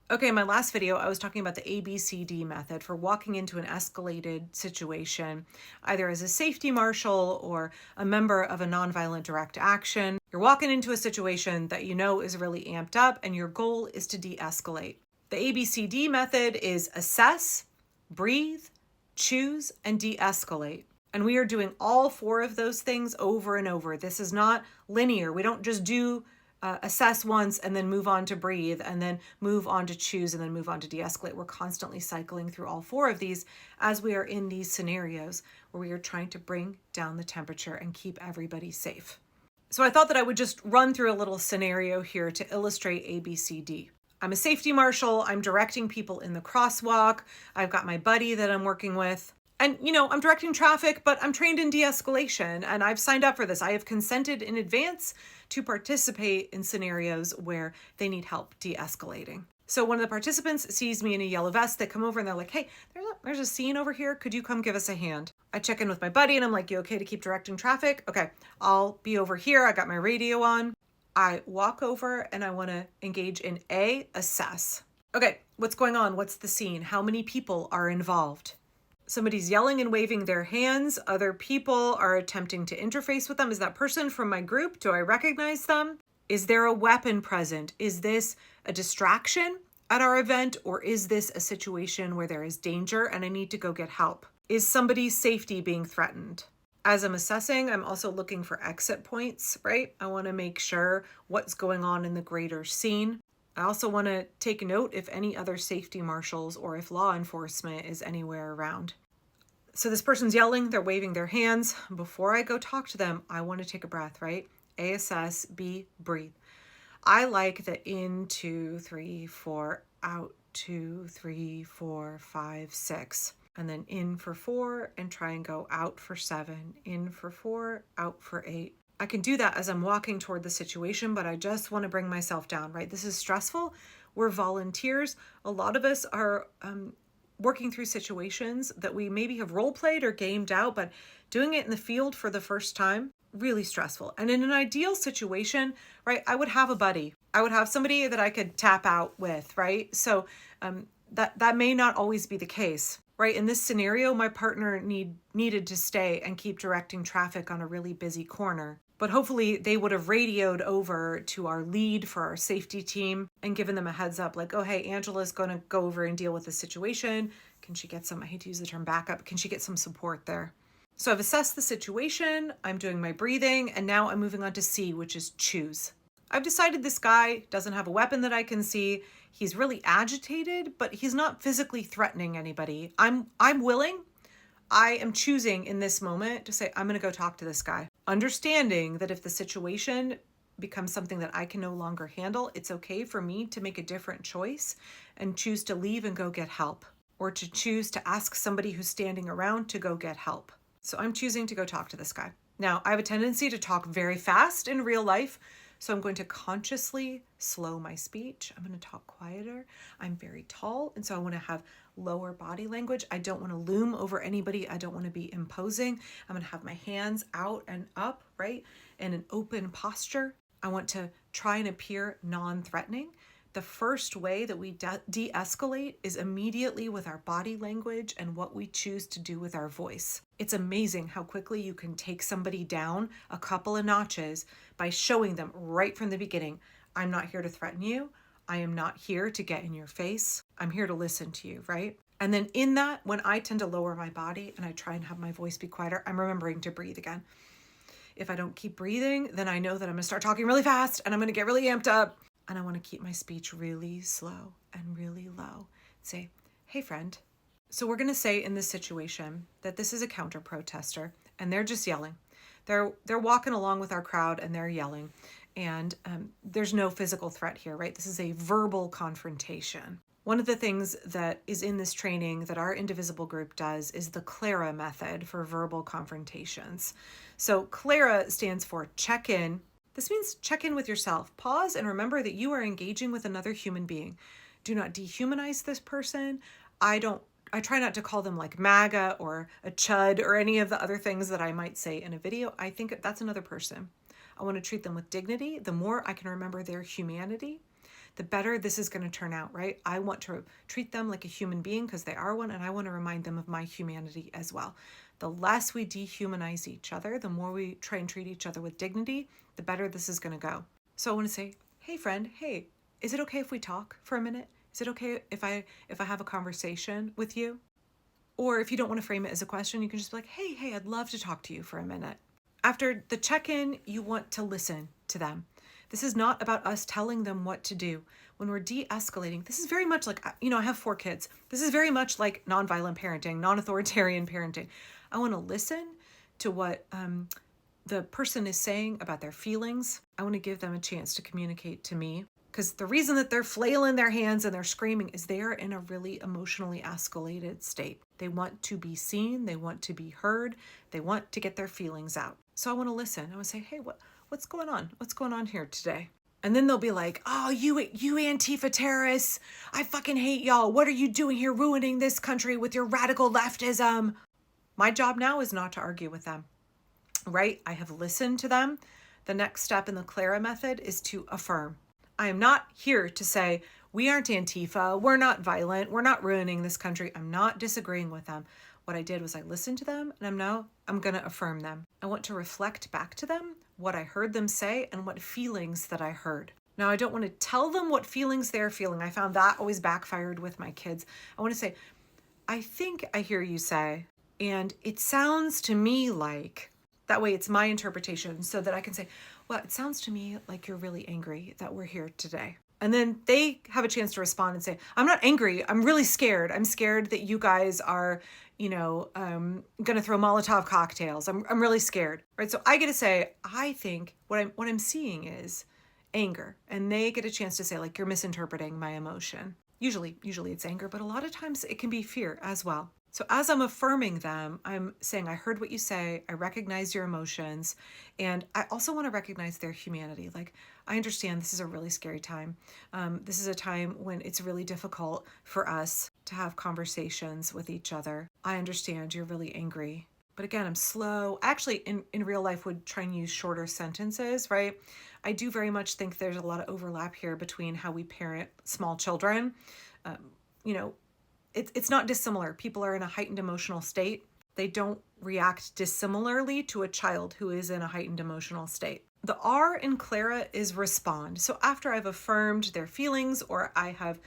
Okay, in my last video, I was talking about the ABCD method for walking into an escalated situation, either as a safety marshal or a member of a nonviolent direct action. You're walking into a situation that you know is really amped up, and your goal is to de-escalate. The ABCD method is assess, breathe, choose, and de-escalate. And we are doing all four of those things over and over. This is not linear. We don't just do assess once and then move on to breathe and then move on to choose and then move on to de-escalate. We're constantly cycling through all four of these as we are in these scenarios where we are trying to bring down the temperature and keep everybody safe. So I thought that I would just run through a little scenario here to illustrate ABCD. I'm a safety marshal. I'm directing people in the crosswalk. I've got my buddy that I'm working with. And, I'm directing traffic, but I'm trained in de-escalation and I've signed up for this. I have consented in advance to participate in scenarios where they need help de-escalating. So one of the participants sees me in a yellow vest. They come over and they're like, hey, there's a scene over here. Could you come give us a hand? I check in with my buddy and I'm like, you okay to keep directing traffic? Okay, I'll be over here. I got my radio on. I walk over and I want to engage in assess. Okay, what's going on? What's the scene? How many people are involved? Somebody's yelling and waving their hands. Other people are attempting to interface with them. Is that person from my group? Do I recognize them? Is there a weapon present? Is this a distraction at our event, or is this a situation where there is danger and I need to go get help? Is somebody's safety being threatened? As I'm assessing, I'm also looking for exit points, right? I want to make sure what's going on in the greater scene. I also want to take note if any other safety marshals or if law enforcement is anywhere around. So this person's yelling, they're waving their hands. Before I go talk to them, I want to take a breath, right? A, assess, B, breathe. I like the in, 2, 3, 4, out, 2, 3, 4, 5, 6. And then in for 4 and try and go out for 7. In for 4, out for 8. I can do that as I'm walking toward the situation, but I just want to bring myself down, right? This is stressful. We're volunteers. A lot of us are working through situations that we maybe have role played or gamed out, but doing it in the field for the first time, really stressful. And in an ideal situation, right, I would have a buddy. I would have somebody that I could tap out with, right? So that may not always be the case. Right, in this scenario, my partner needed to stay and keep directing traffic on a really busy corner. But hopefully they would have radioed over to our lead for our safety team and given them a heads up like, oh, hey, Angela's going to go over and deal with the situation. Can she get some, I hate to use the term backup, can she get some support there? So I've assessed the situation, I'm doing my breathing, and now I'm moving on to C, which is choose. I've decided this guy doesn't have a weapon that I can see. He's really agitated, but he's not physically threatening anybody. I'm willing. I am choosing in this moment to say, I'm going to go talk to this guy. Understanding that if the situation becomes something that I can no longer handle, it's okay for me to make a different choice and choose to leave and go get help, or to choose to ask somebody who's standing around to go get help. So I'm choosing to go talk to this guy. Now, I have a tendency to talk very fast in real life, so I'm going to consciously slow my speech. I'm going to talk quieter. I'm very tall, and so I want to have lower body language. I don't want to loom over anybody. I don't want to be imposing. I'm going to have my hands out and up, right, in an open posture. I want to try and appear non-threatening. The first way that we de-escalate is immediately with our body language and what we choose to do with our voice. It's amazing how quickly you can take somebody down a couple of notches by showing them right from the beginning, I'm not here to threaten you. I am not here to get in your face. I'm here to listen to you, right? And then in that, when I tend to lower my body and I try and have my voice be quieter, I'm remembering to breathe again. If I don't keep breathing, then I know that I'm going to start talking really fast and I'm going to get really amped up. And I want to keep my speech really slow and really low. Say, hey, friend. So we're going to say in this situation that this is a counter protester and they're just yelling. They're walking along with our crowd and they're yelling. And there's no physical threat here, right? This is a verbal confrontation. One of the things that is in this training that our Indivisible group does is the CLARA Method for verbal confrontations. So CLARA stands for check in. This means check in with yourself. Pause and remember that you are engaging with another human being. Do not dehumanize this person. I try not to call them like MAGA or a chud or any of the other things that I might say in a video. I think that's another person. I want to treat them with dignity. The more I can remember their humanity, the better this is going to turn out, right? I want to treat them like a human being because they are one, and I want to remind them of my humanity as well. The less we dehumanize each other, the more we try and treat each other with dignity, the better this is going to go. So I want to say, hey friend, hey, is it okay if we talk for a minute? Is it okay if I have a conversation with you? Or if you don't want to frame it as a question, you can just be like, hey, I'd love to talk to you for a minute. After the check-in, you want to listen to them. This is not about us telling them what to do. When we're de-escalating, this is very much like, I have 4 kids. This is very much like nonviolent parenting, non-authoritarian parenting. I want to listen to what the person is saying about their feelings. I want to give them a chance to communicate to me. Because the reason that they're flailing their hands and they're screaming is they're in a really emotionally escalated state. They want to be seen. They want to be heard. They want to get their feelings out. So I want to listen. I want to say, hey, what's going on? What's going on here today? And then they'll be like, oh, you Antifa terrorists. I fucking hate y'all. What are you doing here ruining this country with your radical leftism? My job now is not to argue with them, right? I have listened to them. The next step in the CLARA method is to affirm. I am not here to say, we aren't Antifa, we're not violent, we're not ruining this country. I'm not disagreeing with them. What I did was I listened to them, and I'm going to affirm them. I want to reflect back to them what I heard them say and what feelings that I heard. Now, I don't want to tell them what feelings they're feeling. I found that always backfired with my kids. I want to say, I think I hear you say, and it sounds to me like, that way it's my interpretation, so that I can say, well, it sounds to me like you're really angry that we're here today. And then they have a chance to respond and say, I'm not angry. I'm really scared. I'm scared that you guys are, going to throw Molotov cocktails. I'm really scared. Right. So I get to say, I think what I'm seeing is anger. And they get a chance to say, like, you're misinterpreting my emotion. Usually it's anger, but a lot of times it can be fear as well. So as I'm affirming them, I'm saying, I heard what you say, I recognize your emotions, and I also want to recognize their humanity. Like, I understand this is a really scary time. This is a time when it's really difficult for us to have conversations with each other. I understand you're really angry. But again, I'm slow. Actually, in real life, would try and use shorter sentences, right? I do very much think there's a lot of overlap here between how we parent small children. It's not dissimilar. People are in a heightened emotional state. They don't react dissimilarly to a child who is in a heightened emotional state. The R in CLARA is respond. So after I've affirmed their feelings or I have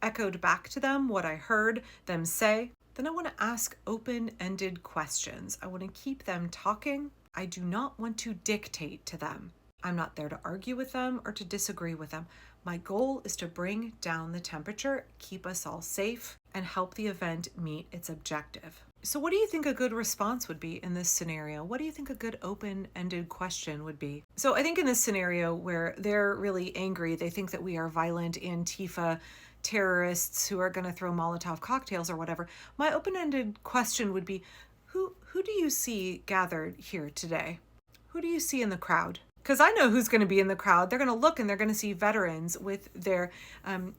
echoed back to them what I heard them say, then I want to ask open-ended questions. I want to keep them talking. I do not want to dictate to them. I'm not there to argue with them or to disagree with them. My goal is to bring down the temperature, keep us all safe, and help the event meet its objective. So what do you think a good response would be in this scenario? What do you think a good open-ended question would be? So I think in this scenario where they're really angry, they think that we are violent Antifa terrorists who are going to throw Molotov cocktails or whatever, my open-ended question would be, who do you see gathered here today? Who do you see in the crowd? Because I know who's going to be in the crowd. They're going to look and they're going to see veterans with their,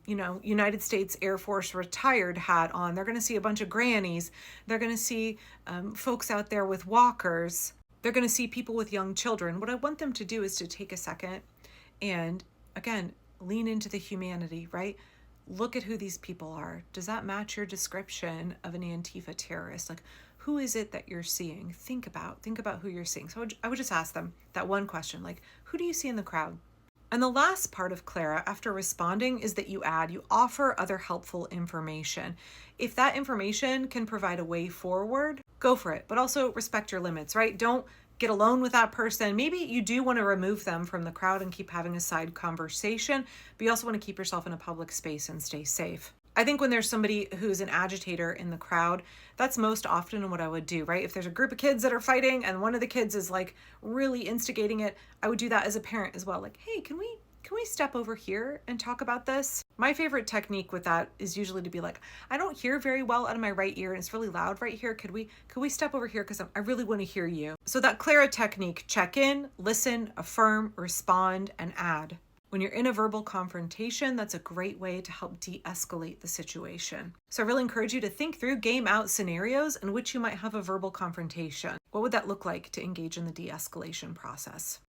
United States Air Force retired hat on. They're going to see a bunch of grannies. They're going to see folks out there with walkers. They're going to see people with young children. What I want them to do is to take a second and, again, lean into the humanity, right? Look at who these people are. Does that match your description of an Antifa terrorist? Like, who is it that you're seeing? Think about who you're seeing. So I would just ask them that one question, like, who do you see in the crowd? And the last part of CLARA after responding is that you offer other helpful information. If that information can provide a way forward, go for it, but also respect your limits, right? Don't get alone with that person. Maybe you do want to remove them from the crowd and keep having a side conversation, but you also want to keep yourself in a public space and stay safe. I think when there's somebody who's an agitator in the crowd, that's most often what I would do, right? If there's a group of kids that are fighting and one of the kids is like really instigating it, I would do that as a parent as well. Like, hey, can we step over here and talk about this? My favorite technique with that is usually to be like, I don't hear very well out of my right ear and it's really loud right here. Could we step over here? Because I really want to hear you. So that CLARA technique, check in, listen, affirm, respond, and add. When you're in a verbal confrontation, that's a great way to help de-escalate the situation. So I really encourage you to think through, game out scenarios in which you might have a verbal confrontation. What would that look like to engage in the de-escalation process?